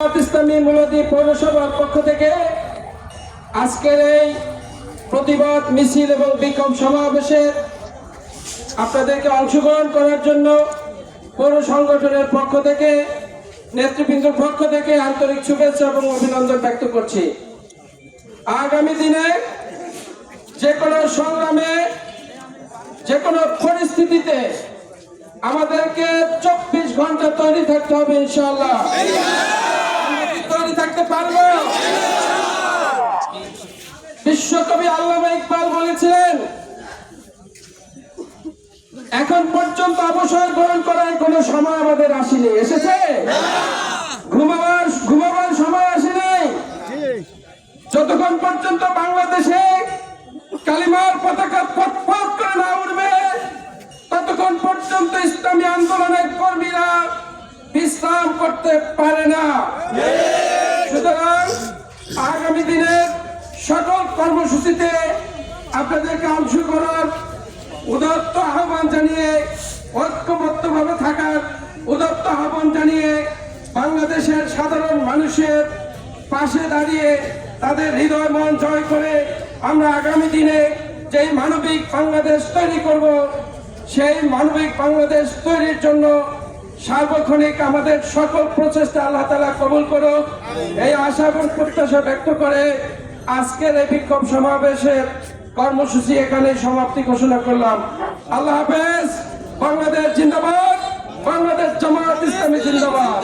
ইসলামী মূলদী পৌরসভার পক্ষ থেকে আজকের এই প্রতিবাদ মিছিল এবং বিক্ষোভ সমাবেশে আপনাদেরকে অংশগ্রহণ করার জন্য পৌর সংগঠনের পক্ষ থেকে নেতৃবৃন্দের পক্ষ থেকে আন্তরিক শুভেচ্ছা এবং অভিনন্দন ব্যক্ত করছি। আগামী দিনে যে কোনো সংগ্রামে যে কোনো পরিস্থিতিতে আমাদেরকে 24 ঘন্টা তৈরি থাকতে হবে ইনশাআল্লাহ। তৈরি থাকতে পারবো। বিশ্বকবি আল্লামা ইকবাল বলেছিলেন, এখন পর্যন্ত অবসর গ্রহণ করার কোন সময় আমাদের আসেনি। এসেছে? ঘুমাবার সময় আসেনি। যতক্ষণ পর্যন্ত বাংলাদেশে কালিমার পতাকা পথ করে না উঠবে, ততক্ষণ পর্যন্ত ইসলামী আন্দোলনের কর্মীরা বিশ্রাম করতে পারে না। সুতরাং আগামী দিনের সকল কর্মসূচিতে আপনাদেরকে অংশ করার উদাত্ত আহ্বান জানিয়ে, ঐক্যবদ্ধভাবে থাকার উদাত্ত আহ্বান জানিয়ে, বাংলাদেশের সাধারণ মানুষের পাশে দাঁড়িয়ে তাদের হৃদয় মন জয় করে আমরা আগামী দিনে যেই মানবিক বাংলাদেশ তৈরি করব, সেই মানবিক বাংলাদেশ তৈরির জন্য সার্বক্ষণিক আমাদের সকল প্রচেষ্টা আল্লাহ তাআলা কবুল করুক, এই আশা এবং প্রত্যাশা ব্যক্ত করে আজকের এই বিক্ষোভ সমাবেশের কর্মসূচি এখানে সমাপ্তি ঘোষণা করলাম। আল্লাহ হাফেজ। বাংলাদেশ জিন্দাবাদ। বাংলাদেশ জামায়াত ইসলামী জিন্দাবাদ।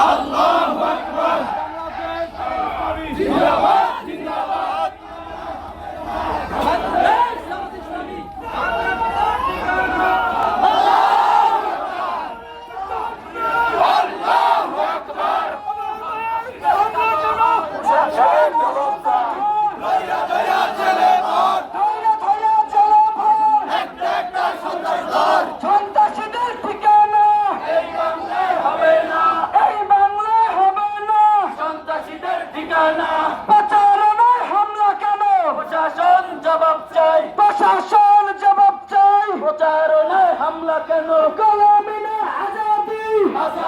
আল্লাহু আকবার। জিন্দাবাদ জিন্দাবাদ। প্রচারণায় হামলা কেন? প্রশাসন জবাব চাই। প্রশাসন